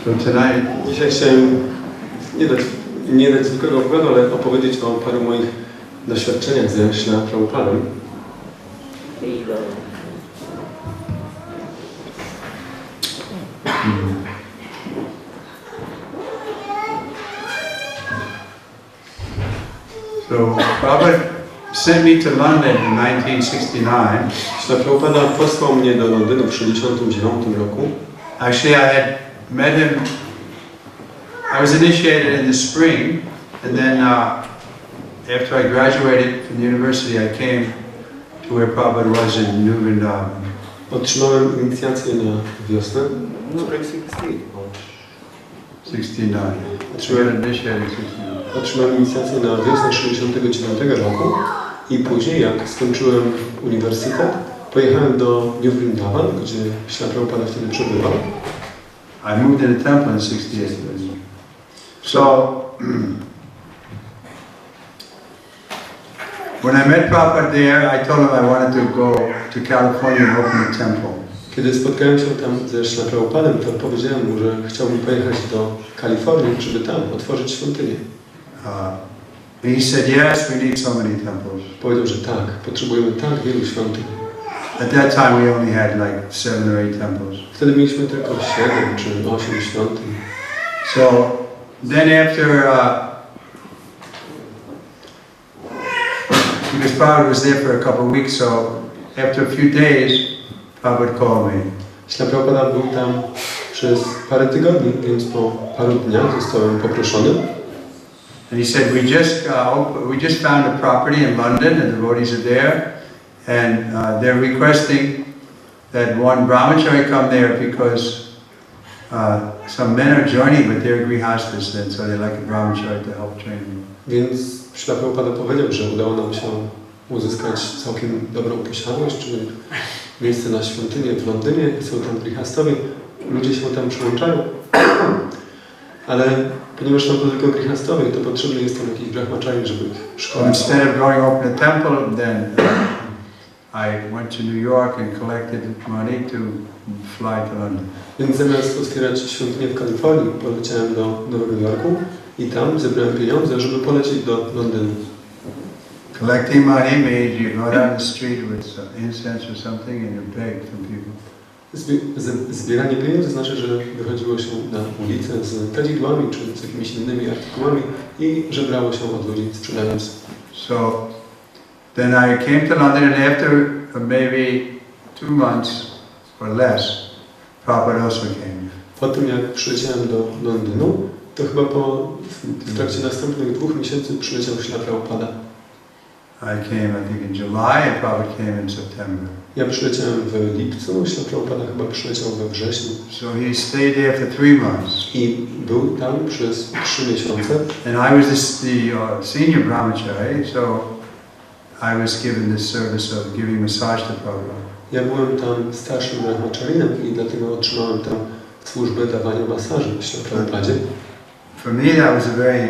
So tonight, dzisiaj chciałem nie dać zwykłego wkładu, ale opowiedzieć o paru moich doświadczeniach ze Śrila Prabhupadem. So Prabhupada sent me to London in 1969. Śrila Prabhupada posłał mnie do Londynu w 1969 roku. Actually, I had met him. I was initiated in the spring, and then after I graduated from the university, I came to where Prabhupada was in New Vrindavan. Otrzymałem inicjację na wiosnę. 69. Otrzymałem inicjację na wiosnę 1969 roku i później, jak skończyłem uniwersytet, pojechałem do New Vrindavan, gdzie Śrila Prabhupada wtedy przebywał. I moved in the temple in 68. So, when I met Prabhupada there, I told him I wanted to go to California and open a temple. Kiedy spotkałem się tam ze Śrila Prabhupadem, to powiedziałem mu, że chciałbym pojechać do Kalifornii, żeby tam otworzyć świątynię. He said, yes, we need so many temples. Powiedział, że tak, potrzebujemy tak wielu świątyń. At that time we only had like 7 or 8 temples. Wtedy mieliśmy tylko 7 czy 8 świątyń. So then after, because Prabhupada was there for a couple of weeks, so after a few days, Prabhupada called me. Śrila Prabhupada był tam przez parę tygodni, więc po paru dniach zostałem poproszony. And he said, we just found a property in London, and the devotees are there, and they're requesting that one brahmachari come there because some men are joining, but they're grihastas then, so they like a brahmachari to help train them. Więc Śrila Prabhupada powiedział, że udało nam się uzyskać całkiem dobrą posiadłość, czyli miejsce na świątynię w Londynie, są tam grihastowie, ludzie się tam przyłączają. Ale ponieważ tam to tylko grihastowie, to potrzebny jest tam jakiś brahmachari, żeby ich szkolić. Instead of going open a temple, then I went to New York and collected money to fly to London. Więc zamiast otwierać świątynię w Kalifornii, poleciałem do Nowego Jorku i tam zebrałem pieniądze, żeby polecieć do Londynu. Collecting money means you go down the street with some incense or something and you beg from people. Zbieranie pieniędzy znaczy, że wychodziło się na ulicę z kadzidłami czy z jakimiś innymi artykułami i żebrało się od ludzi, sprzedając. So then I came to London, and after maybe 2 months or less, Prabhupada also came. Po tym jak przyleciałem do Londynu, to chyba w trakcie następnych 2 miesięcy przyleciał Śrila Prabhupada. I came, I think, in July, and Prabhupada came in September. Ja przyleciałem w lipcu, Śrila Prabhupada chyba przyleciał we wrześniu. So he stayed there for 3 months. I był tam przez 3 miesiące. And I was the senior brahmachari, so I was given the service of giving massage to Prabhupada. Ja byłem tam starszym brahmacharinem i dlatego otrzymałem tam służbę dawania masaży Śrila Prabhupadzie. For me that was a very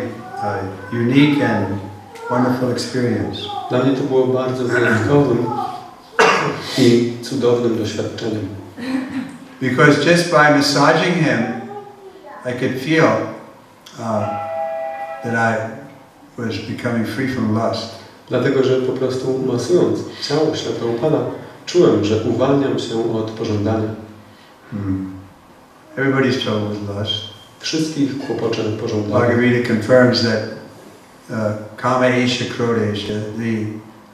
unique and wonderful experience. Dla mnie to było bardzo wyjątkowym i cudownym doświadczeniem. Because just by massaging him, I could feel that I was becoming free from lust. Dlatego, że po prostu masując ciało Śrila Prabhupada, czułem, że uwalniam się od pożądania. Everybody's trouble with lust. Wszystkich kłopocze pożądania. Bhagavad confirms that kama isha krodesha, the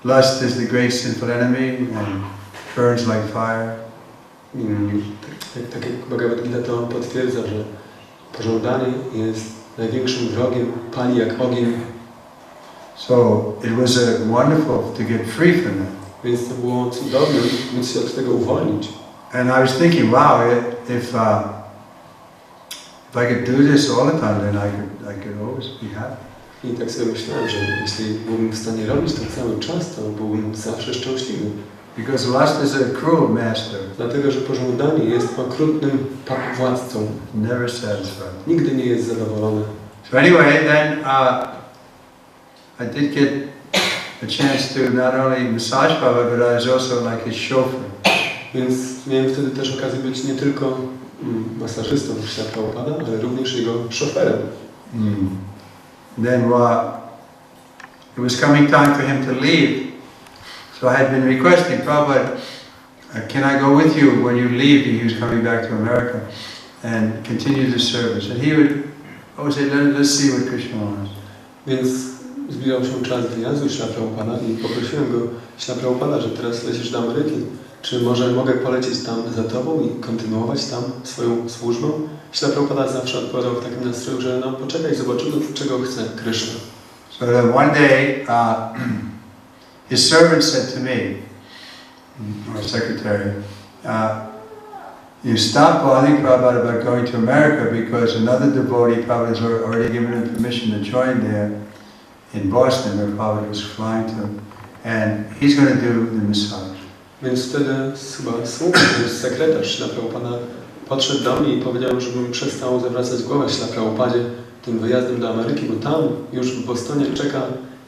lust is the great sinful enemy and burns like fire. Tak jak Bhagavad Gita to potwierdza, że pożądanie jest największym wrogiem, pali jak ogień. So it was wonderful to get free from that. Więc to było cudowne móc się od tego uwolnić. And I was thinking, wow, if I could do this all the time, then I could always be happy. I tak sobie myślałem, że jeśli byłbym w stanie robić to cały czas, to byłbym zawsze szczęśliwy. Because lust is a cruel master. Dlatego, że pożądanie jest okrutnym władcą. Never satisfied. Nigdy nie jest zadowolony. So anyway, then I did get a chance to not only massage Prabhupada, but I was also like his chauffeur. Więc miałem wtedy też okazję być nie tylko masażystą Śrila Prabhupada, ale również jego szoferem. Then it was coming time for him to leave, so I had been requesting, Prabhupada, can I go with you when you leave? He was coming back to America and continue the service. And he would always say, let's see what Krishna wants. Więc zbliżał się czas wyjazdu Śrila Prabhupada i poprosiłem go, Śrila Prabhupada, że teraz lecisz do Ameryki, czy może mogę polecieć tam za tobą i kontynuować tam swoją służbę? Śrila Prabhupada zawsze odpowiadał w takim nastroju, że no poczekaj, zobaczymy, czego chce Krishna. So then one day, his servant said to me, our secretary, you stop bothering Prabhupada about going to America because another devotee, Prabhupada has already given him permission to join there in Boston, where Prabhupada was flying to, and he's going to do the massage. Więc wtedy chyba sekretarz Śrila Prabhupada podszedł do mnie i powiedział, żebym przestał zawracać głowę Śrila Prabhupadzie tym wyjazdem do Ameryki, bo tam już w Bostonie czeka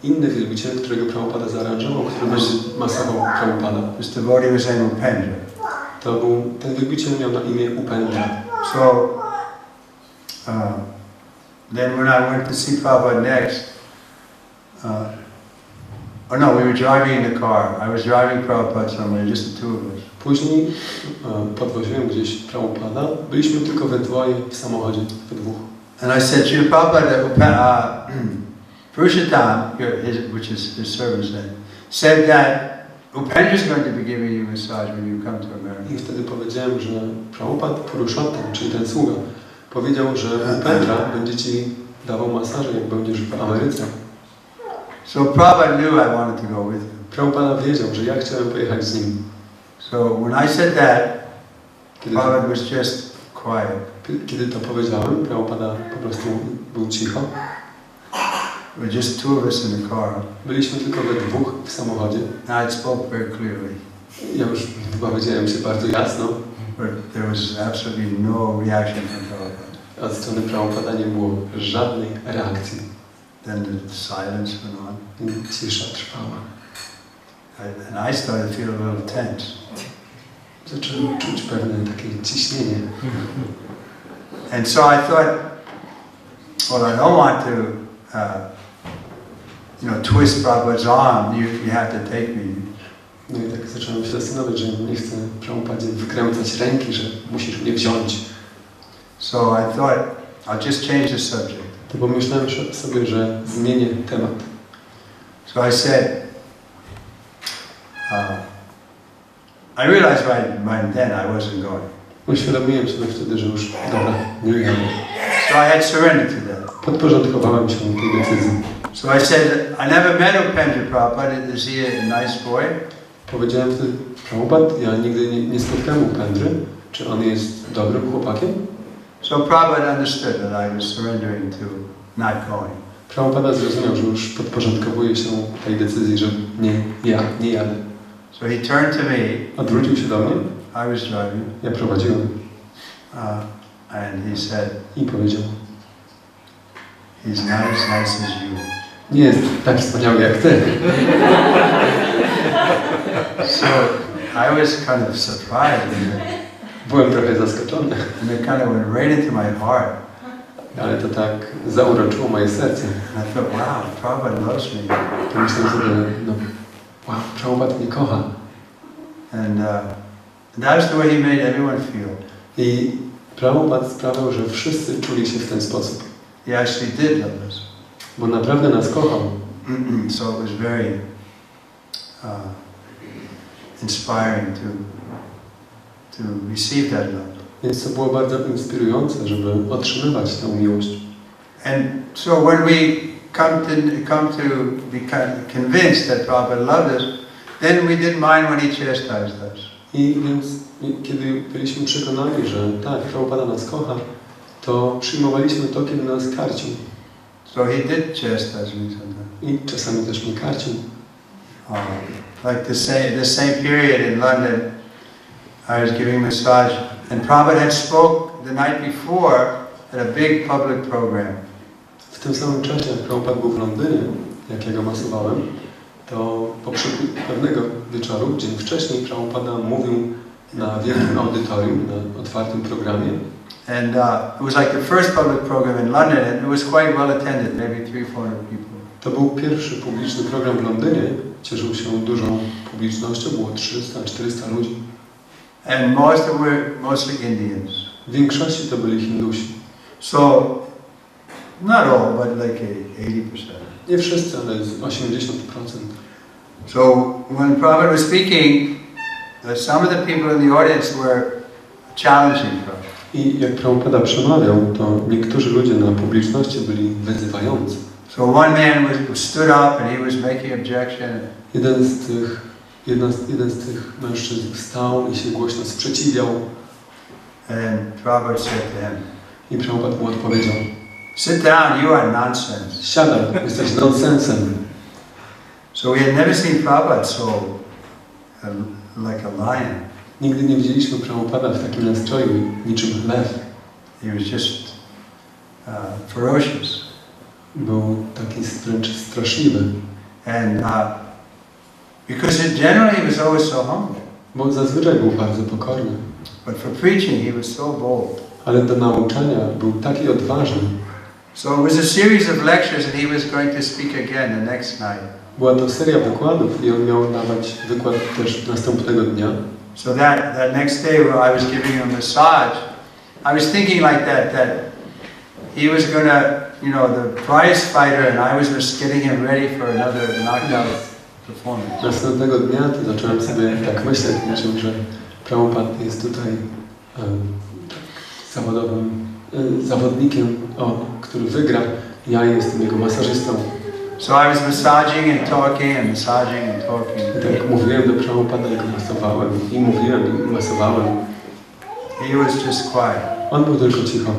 inny wielbiciel, którego Prabhupada zaaranżował, który będzie masował Prabhupada. This devotee was named Upendra. To był, ten wielbiciel miał na imię Upendra. So, then when I went to see Prabhupada next, oh no, we were driving in the car. I was driving Prabhupada somewhere, just the two of us. Później podwoziłem gdzieś Prabhupada. Byliśmy tylko we dwoje w samochodzie, we dwóch. And I said, Srila Prabhupada, Purushottam, which is his servant's name, said that Upendra is going to be giving you a massage when you come to America. I wtedy powiedziałem, że Prabhupada Purushottam, czyli ten sługa, powiedział, że Upendra będzie ci dawał masaże, jak będziesz w Ameryce. So Prabhupada knew I wanted to go with him. Prabhupada wiedział, że ja chciałem pojechać z nim. So when I said that, Prabhupada was just quiet. Kiedy to powiedziałem, Prabhupada po prostu był cicho. We were just two of us in the car. Byliśmy tylko we dwóch w samochodzie. And I spoke very clearly. Ja już wypowiedziałem się bardzo jasno. But there was absolutely no reaction from Prabhupada. A ze strony Prabhupada nie było żadnej reakcji. Then the silence went on. I cisza trwała. And I started to feel a little tense. Zacząłem czuć pewne takie ciśnienie. And so I thought, well, I don't want to, twist Prabhupada's arm. You have to take me. No i tak zacząłem się zastanawiać, że nie chcę Prabhupadzie wykręcać ręki, że musisz mnie wziąć. So I thought, I'll just change the subject. To pomyślałem sobie, że zmienię temat. So I said, I realized by then I wasn't going. Uświadomiłem sobie wtedy, że już dobra, nie jadę. So I had surrendered to that. Podporządkowałem się tej decyzji. So I said, I never met Upendra Prabhupada. Is he a nice boy? Powiedziałem wtedy, Prabhupada, ja nigdy nie spotkałem Upendry. Czy on jest dobrym chłopakiem? So Prabhupada understood that I was surrendering to not going. Prabhupada zrozumiał, że już podporządkowuje się tej decyzji, że nie jadę. So he turned to me. Odwrócił się do mnie. I was driving. Ja prowadziłem. And he said, i powiedział, he's not as nice as you. Nie jest tak wspaniały jak ty. So I was kind of surprised. Byłem trochę zaskoczony. And it kind of went right into my heart. Ale to tak zauroczyło moje serce. I thought, wow, Prabhupada loves me. Pomyślałem sobie, no, wow, Prabhupada mnie kocha. And that's the way he made everyone feel. I Prabhupada sprawiał, że wszyscy czuli się w ten sposób. He actually did love us. Bo naprawdę nas kochał. So it was very inspiring to receive that love. Więc to było bardzo inspirujące, żeby otrzymywać tę miłość. And so when we come to be convinced that Prabhupada loved us, then we didn't mind when he chastised us. I więc kiedy byliśmy przekonani, że tak, Prabhupada nas kocha, to przyjmowaliśmy to, kiedy nas karcił. So he did chastise me sometimes. I czasami też mnie karcił. Like the same period in London, I was giving massage, and Prabhupada had spoke the night before at a big public program. W tym samym czasie, jak Prabhupada był w Londynie, jak ja go masowałem, to poprzednio pewnego wieczoru, dzień wcześniej, Prabhupada mówił na wielkim audytorium, na otwartym programie. And it was like the first public program in London, and it was quite well attended, maybe 300-400 people. To był pierwszy publiczny program w Londynie, cieszył się dużą publicznością, było 300-400 ludzi. And most of them were mostly Indians. W większości to byli Hindusi. So, not all, but like 80%. Nie wszyscy, ale z 80%. So, when Prabhupada was speaking, some of the people in the audience were challenging Prabhupada. I jak Prabhupada przemawiał, to niektórzy ludzie na publiczności byli wyzywający. So one man stood up and he was making objection. Jeden z tych mężczyzn wstał i się głośno sprzeciwiał. And Prabhupada said to him, I Prabhupada mu odpowiedział: sit down, you are nonsense. Siadaj, jesteś nonsensem. So we had never seen Prabhupada so like a lion. Nigdy nie widzieliśmy Prabhupada w takim nastroju, niczym lew. He was just ferocious. Był taki wręcz straszliwy. And because generally he was always so humble. Bo zazwyczaj był bardzo pokorny. But for preaching he was so bold. Ale do nauczania był taki odważny. So it was a series of lectures and he was going to speak again the next night. Była to seria wykładów i on miał dawać wykład też następnego dnia. So that next day when I was giving him a massage, I was thinking like that he was gonna, you know, the prize fighter, and I was just getting him ready for another knockout performance. Następnego dnia to zacząłem sobie tak myśleć, że Prabhupada jest tutaj zawodnikiem, który wygra. Ja jestem jego masażystą. So I was massaging and talking and massaging and talking. I tak mówiłem do Prabhupada i go masowałem. I mówiłem i masowałem. He was just quiet. On był tylko cicho.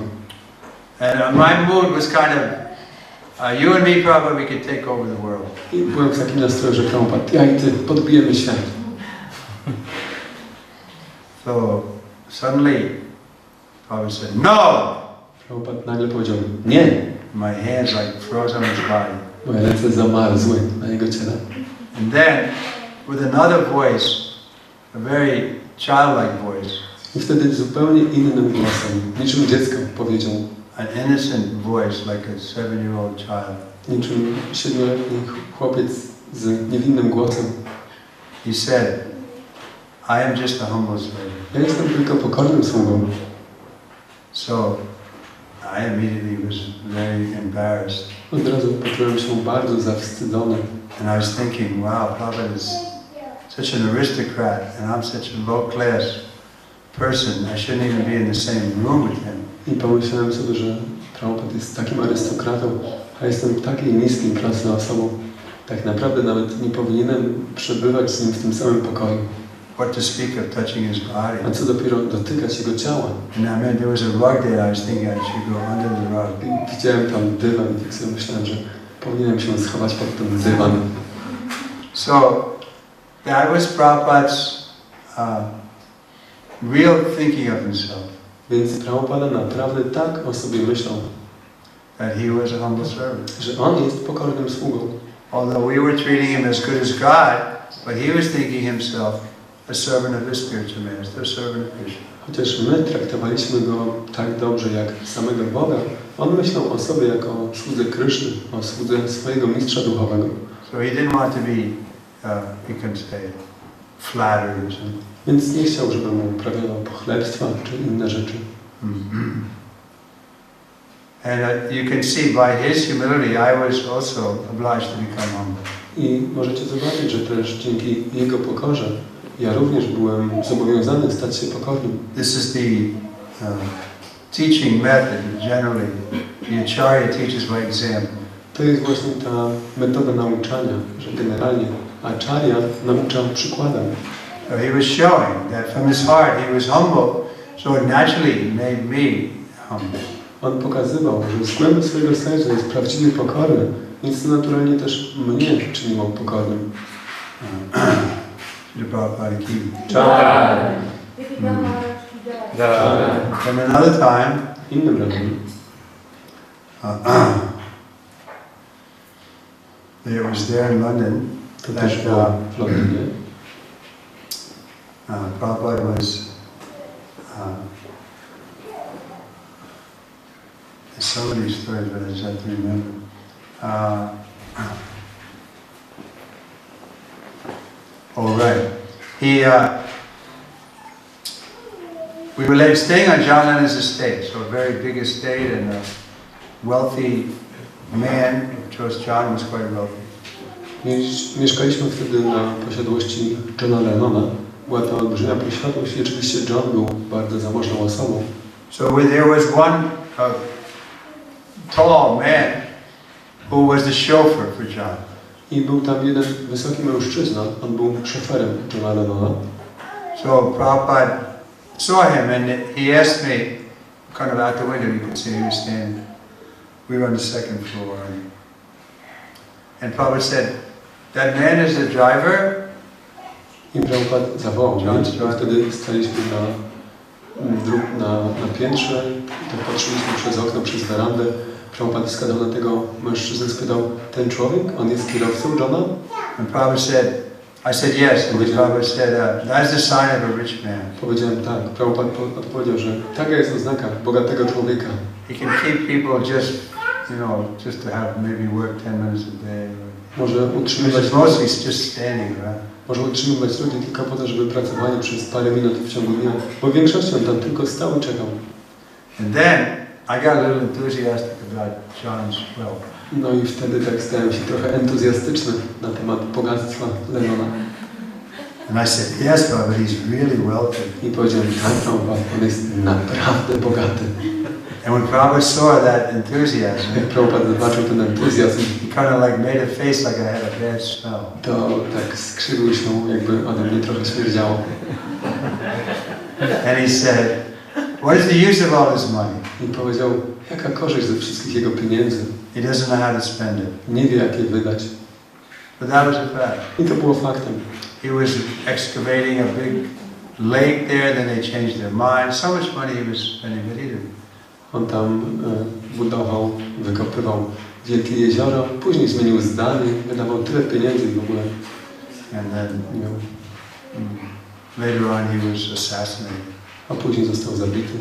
And my mood was kind of, you and me, Prabhupada, we could take over the world. I byłem w takim nastroju, że Prabhupada, ja i ty podbijemy świat. So suddenly, Prabhupada said, no! Prabhupada nagle powiedział, nie! My hands like froze on his body. Moje ręce zamarzły na jego ciele. And then, with another voice, a very childlike voice, i wtedy zupełnie innym głosem, niczym dziecko powiedział, an innocent voice like a 7-year-old child. Niczym 7-letni chłopiec z niewinnym głosem. He said, I am just a humble slave. Ja jestem tylko pokornym sługą. So I immediately was very embarrassed. Od razu poczułem się bardzo zawstydzony. And I was thinking, wow, Prabhupada is such an aristocrat and I'm such a low-class person. I shouldn't even be in the same room with him. I pomyślałem sobie, że Prabhupada jest takim arystokratą, a jestem takiej niskiej klasy osobą. Tak naprawdę nawet nie powinienem przebywać z nim w tym samym pokoju. What to speak of touching his body. A co dopiero dotykać jego ciała. And I mean, there was a rug there. I was thinking I should go under the rug. I widziałem tam dywan i tak sobie myślałem, że powinienem się schować pod ten dywan. So that was Prabhupada's real thinking of himself. Więc Prabhupada naprawdę tak o sobie myślał. That he was a humble servant. Że on jest pokornym sługą. Although we were treating him as good as God, but he was thinking himself a servant of his spiritual master, a servant of Krishna. Chociaż my traktowaliśmy go tak dobrze jak samego Boga, on myślał o sobie jako o słudze Kryszny, o słudze swojego mistrza duchowego. So he didn't want to be, you can say, flattered or something. Więc nie chciał, żeby mu uprawiano pochlebstwa czy inne rzeczy. And you can see by his humility, I was also obliged to become humble. I możecie zobaczyć, że też dzięki jego pokorze ja również byłem zobowiązany stać się pokornym. This is the teaching method. Generally, the acharya teaches by example. To jest właśnie ta metoda nauczania, że generalnie acharya naucza przykładem. So he was showing that from his heart he was humble, so it naturally made me humble. On pokazywał, że z głębi swojego serca jest prawdziwie pokorny, więc to naturalnie też mnie czyniło pokornym. And another time, innym razem, it was there in London. To też było w Londynie. Prabhupada was, there's so many stories, but I just have to remember. Oh, right. We were staying on John Lennon's estate, so a very big estate, and a wealthy man, of course John was quite wealthy. Mieszkaliśmy wtedy na posiadłości Johna Lennona. Była to olbrzymia posiadłość i oczywiście John był bardzo zamożną osobą. So there was one tall man who was the chauffeur for John. I był tam jeden wysoki mężczyzna, on był szoferem Johna Lennona. So Prabhupada saw him and he asked me, kind of out the window, you could see he was standing. We were on the second floor. And Prabhupada said, that man is the driver? I Prabhupada zawołał mnie. Wtedy staliśmy na piętrze, tak patrzyliśmy przez okno, przez werandę. Prabhupada wskazał na tego mężczyznę, spytał, ten człowiek, on jest kierowcą Johna? And Prabhupada said, I said yes. And Prabhupada said, that's the sign of a rich man. Powiedziałem tak. Prabhupada odpowiedział, że taka jest oznaka bogatego człowieka. He can keep people just to have maybe work 10 minutes a day. Może utrzymywać ludzi tylko po to, żeby pracowali przez parę minut w ciągu dnia, bo w większości on tam tylko stał i czekał. And then I got a little enthusiastic about John's wealth. No i wtedy tak stałem się trochę entuzjastyczny na temat bogactwa Lennona. And I said, yes, but he's really wealthy. I powiedziałem, tak, on jest naprawdę bogaty. And when Prabhupada saw that enthusiasm, Prabhupada zobaczył ten entuzjazm, he kind of like made a face like I had a bad smell. To tak skrzywił się, jakby ode mnie trochę śmierdziało. And he said, what is the use of all his money? I powiedział, jaka korzyść ze wszystkich jego pieniędzy? He doesn't know how to spend it. Nie wie, jak je wydać. But that was a fact. I to było faktem. He was excavating a big lake there, then they changed their mind. So much money he was spending, but he didn't. On tam budował, wykopywał wielkie jezioro, później zmienił zdanie, wydawał tyle pieniędzy w ogóle. And then, later on he was assassinated. A później został zabity.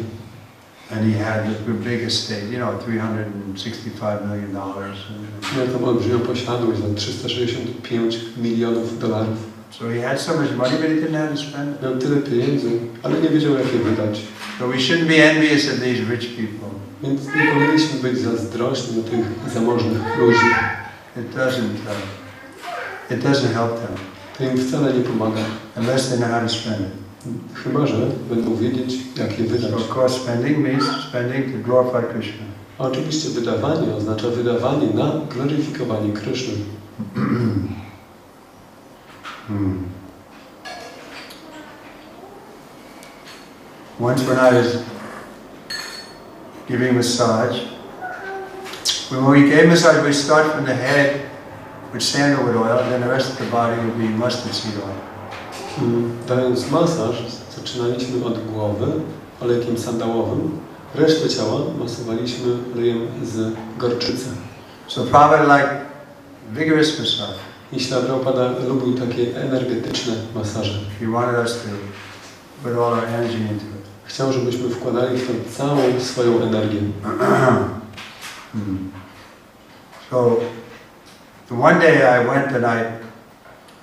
And he had a big estate, $365 million. Miał tam olbrzymią posiadłość za $365 milionów. So he had so much money, but he didn't have to spend it. Miał tyle pieniędzy, ale nie wiedział, jak je wydać. So we shouldn't be envious of these rich people. Więc nie powinniśmy być zazdrośni do tych zamożnych ludzi. It doesn't help them. To im wcale nie pomaga. Unless they know how to spend it. Chyba że będą wiedzieć, jak je wydać. So of course spending means spending to glorify Krishna. A oczywiście wydawanie oznacza wydawanie na gloryfikowanie Kryszny. Once when I was giving massage, when we gave massage, we start from the head with sandalwood oil, and then the rest of the body would be mustard seed oil. Dając masaż, zaczynaliśmy od głowy olejkiem sandałowym, resztę ciała masowaliśmy olejem z gorczycy. So Prabhupada liked vigorous massage. I Prabhupada lubił takie energetyczne masaże. He wanted us to put all our energy into it. Chciał, żebyśmy wkładali w to całą swoją energię. So one day I went and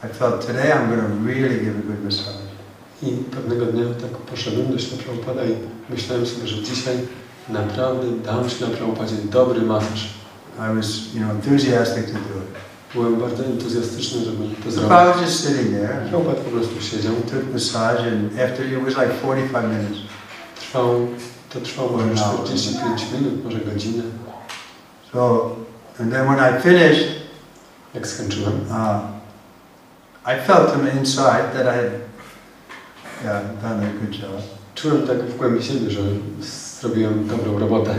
I felt today I'm going to really give a good massage. I pewnego dnia tak poszedłem do Prabhupada i myślałem sobie, że dzisiaj naprawdę dam Prabhupadzie dobry masaż. I was, enthusiastic to do it. Byłem bardzo entuzjastyczny, żeby to zrobić. I was just sitting there. Prabhupada po prostu siedział. Took massage and after it was like 45 minutes. To trwało może 45 minut, może godzinę. So, and then when I finished, jak skończyłem, I felt from inside that I had done a good job. Czułem tak w głębi siebie, że zrobiłem dobrą robotę.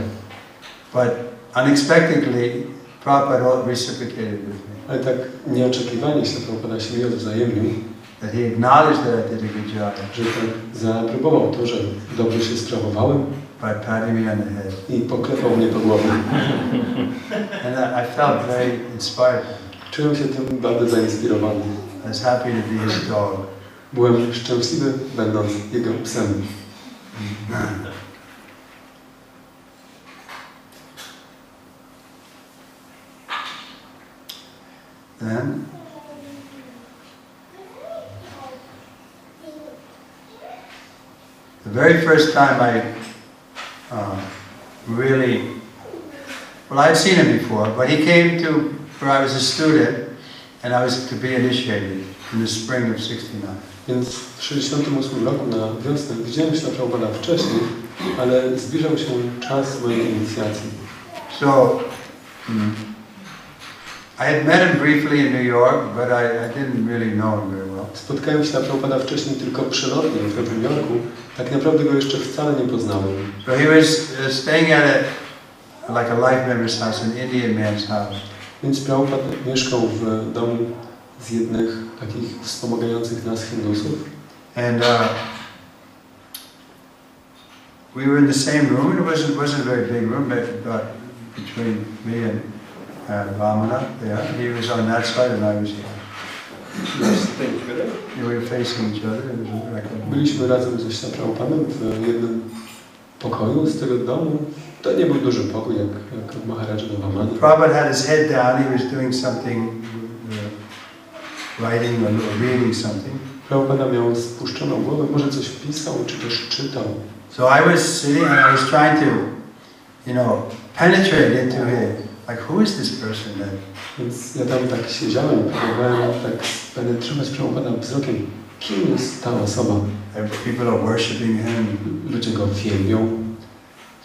But unexpectedly, Prabhupada reciprocated with me. Ale tak nieoczekiwanie Prabhupada się mi odwzajemnił. That he acknowledged that I did a good job. Że tak zaaprobował to, że dobrze się sprawowałem. By patting me on the head. I poklepał mnie po głowie. And I felt very inspired. Czułem się tym bardzo zainspirowany. I was happy to be his dog. Byłem szczęśliwy, będąc jego psem. Then the very first time I really, well, I had seen him before, but he came to where I was a student and I was to be initiated in the spring of '69. Więc w 1968 roku na wiosnę widziałem się Prabhupada wcześniej, ale zbliżał się czas mojej inicjacji. So, I had met him briefly in New York, but I didn't really know him very well. Spotkałem się Prabhupada wcześniej tylko przelotnie w Nowym Jorku. Tak naprawdę go jeszcze wcale nie poznałem. So he was staying at like a life member's house, an Indian man's house. Więc Prabhupada mieszkał w domu z jednych takich wspomagających nas Hindusów. And we were in the same room. It wasn't a very big room, but between me and Vamana there. He was on that side and I was here. We were facing each other. It was like a... Byliśmy razem ze Śrila Prabhupadem w jednym pokoju z tego domu. To nie był duży pokój, jak w Maharaja do Vamani. Prabhupada had his head down. He was doing something, writing or reading something. Prabhupada miał spuszczoną głowę, może coś pisał, czy też czytał. So I was sitting and I was trying to, penetrate into him. Like, who is this person then? Więc ja tam tak siedziałem, próbowałem tak penetrować Prabhupada wzrokiem. Kim jest ta osoba? People are worshipping him. Ludzie go wielbią.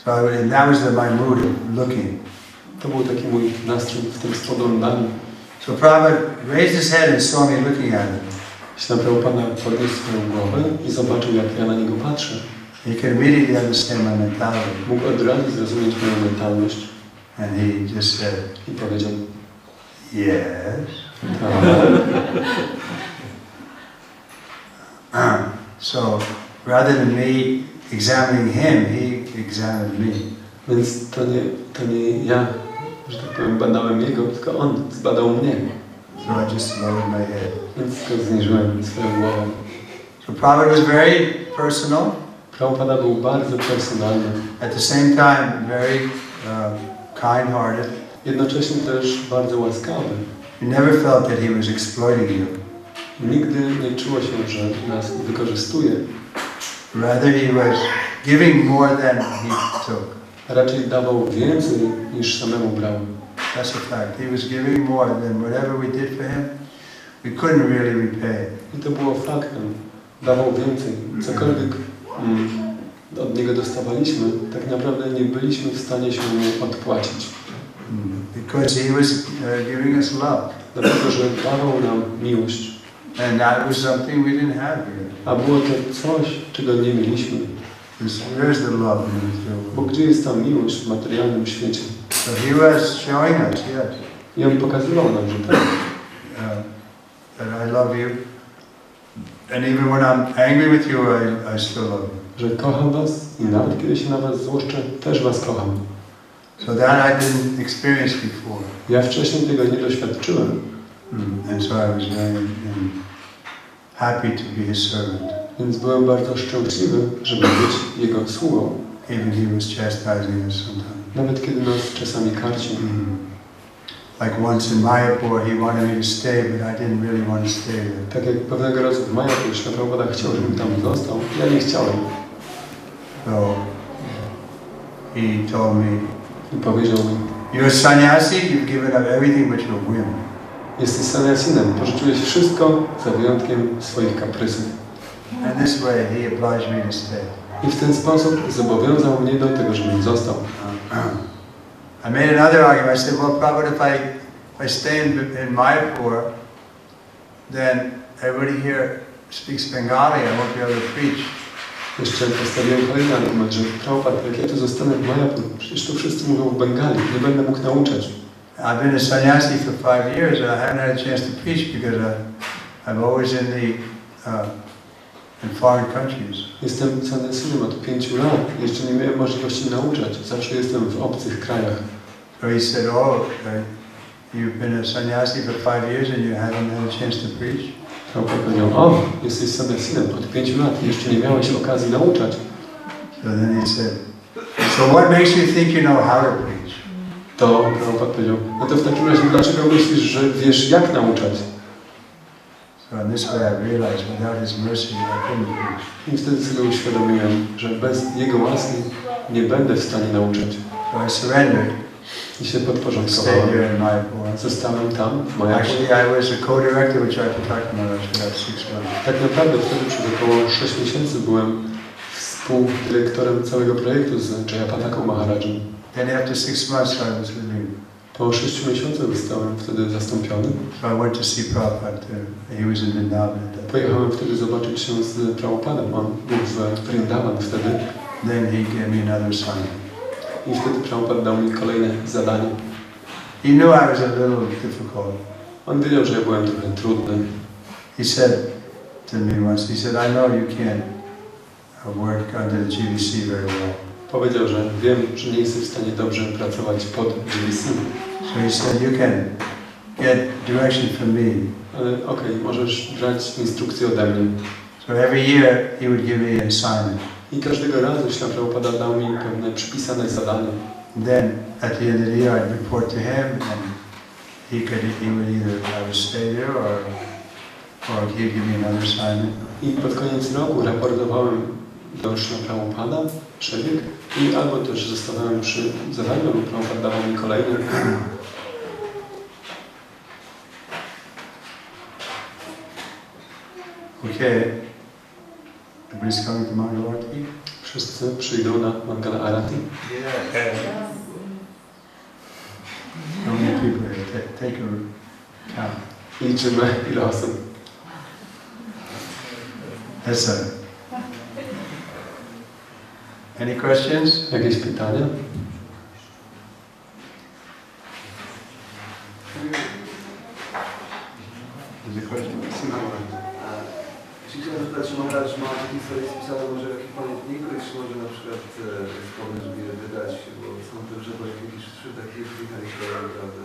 So that was my mood of looking. To był taki mój nastrój w tym spoglądaniu. So Prabhupada raised his head and saw me looking at him. Śrila Prabhupada podniósł swoją głowę i zobaczył, jak ja na niego patrzę. He could immediately understand my mentality. Mógł od razu zrozumieć moją mentalność. And he just said, I powiedział, yes. So rather than me examining him, he examined me. Więc to nie ja, że tak powiem, badałem jego, tylko on zbadał mnie. So I just lowered my head. Więc tylko zniżyłem swoją głowę. So Prabhupada was very personal. Prabhupada był bardzo personalny. At the same time, very kind-hearted. Jednocześnie też bardzo łaskawy. You never felt that he was exploiting you. Nigdy nie czuło się, że nas wykorzystuje. Rather, he was giving more than he took. Raczej dawał więcej niż samemu brał. That's a fact. He was giving more than whatever we did for him. We couldn't really repay. I to było faktem. Dawał więcej. Cokolwiek od niego dostawaliśmy, tak naprawdę nie byliśmy w stanie się mu odpłacić. Because he was giving us love. Dlatego, że dawał nam miłość. And that was something we didn't have here. A było to coś, czego nie mieliśmy. Where's the love in this world? Bo gdzie jest ta miłość w materialnym świecie? So he was showing us, yes. I on pokazywał nam, że tak. That I love you. And even when I'm angry with you, I still love you. Że kocham was i nawet kiedy się na was złoszczę, też was kocham. So that I didn't experience before. Ja wcześniej tego nie doświadczyłem. And so I was very happy to be his servant. Więc byłem bardzo szczęśliwy, żeby być jego sługą. Even he was chastising us sometimes. Nawet kiedy nas czasami karcił. Like once in Mayapur, he wanted me to stay, but I didn't really want to stay there. Tak jak pewnego razu w Mayapur Śrila Prabhupada chciał, żebym tam został. Ja nie chciałem. So he told me, I powiedział mi, you're a sannyasi, you've given up everything but your whim. jesteś sannyasinem, porzuciłeś wszystko za wyjątkiem swoich kaprysów. And this way he obliged me to stay. I w ten sposób zobowiązał mnie do tego, żebym został. I made another argument. I said, well, Prabhupada, if I stay in Mayapur, then everybody here speaks Bengali. I won't be able to preach. Jeszcze postawiłem kolejny argument, że Prabhupada, jak ja tu zostanę w Mayapur, przecież tu wszyscy mówią w Bengali, nie będę mógł nauczać. I've been a sannyasi for 5 years and I haven't had a chance to preach because I'm always in foreign countries. Jestem sannyasinem od 5 lat, jeszcze nie miałem możliwości nauczać, zawsze jestem w obcych krajach. So he said, oh, you've been a sannyasi for 5 years and you haven't had a chance to preach? Prabhupada powiedział, o, jesteś sannyasinem od 5 lat i jeszcze nie miałeś okazji nauczać. So then he said, so what makes you think you know how to preach? To Prabhupada powiedział, no to w takim razie dlaczego myślisz, że wiesz jak nauczać? So in this way I realized without his mercy I couldn't preach. I wtedy sobie uświadomiłem, że bez Jego łaski nie będę w stanie nauczać. So I surrendered. I się Stayed podporządkowałem. here in Mayapur. Zostałem tam, w Mayapur. Actually, I was a co-director with Trivikrama for about 6 months. Tak naprawdę wtedy przez około 6 miesięcy byłem współdyrektorem całego projektu z Jayapataką Maharadżem. Then after 6 months I was relieved. Po 6 miesiącach zostałem wtedy zastąpiony. So I went to see Prabhupada too. He was in Vrindavan at that time. Pojechałem wtedy zobaczyć się z Prabhupadem. On był w Vrindavan wtedy. Then he gave me another assignment. I wtedy Prabhupada dał mi kolejne zadanie. He knew I was a little difficult. On wiedział, że ja byłem trochę trudny. He said to me once, he said, I know you can't work under the GVC very well. Powiedział, że wiem, że nie jesteś w stanie dobrze pracować pod GVC. So he said, you can get direction from me. Ale okej, możesz brać instrukcje ode mnie. So every year he would give me an assignment. I każdego razu Śrila Prabhupada dał mi pewne przypisane zadanie. Then at the end of the year I'd report to him and he would either I would stay there or he'd give me another assignment. I pod koniec roku raportowałem do Śrila Prabhupada, przebieg, i albo też zostawałem przy zadaniu, lub Prabhupada dawał mi kolejny. Okay. Everybody's coming to Mangalarti? Wszyscy przyjdą na Mangala Arati. Yeah. How many people here? Take a count. Liczymy ile osób. That's it. Any questions? Jakieś pytania? Is a question? Jeśli chciałem zapytać, czy Maharaj ma takie historie spisane może w jakichś pamiętniku, czy może na przykład wspomnieć, żeby je wydać, bo są też jakieś 3 takie historie, naprawdę.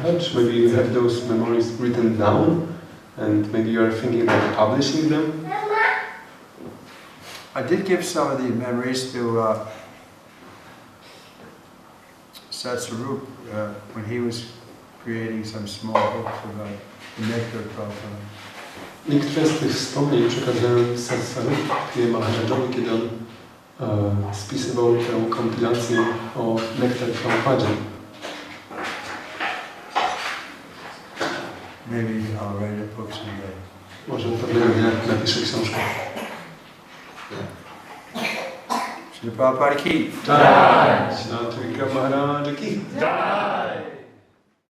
Perhaps maybe you have those memories written down and maybe you are thinking about publishing them. I did give some of the memories to Satsarup when he was creating some small books about the nectar of Prabhupada. Niektóre z tych wspomnień przekazałem Satsarup Maharadżowi, kiedy on spisywał tę kompilację o nektar Prabhupadzie. Maybe I'll write a book someday. Może pewnego dnia napiszę książkę. Śrila Prabhupada ki. Jai! Śrila Trivikrama Maharaj ki. Jai!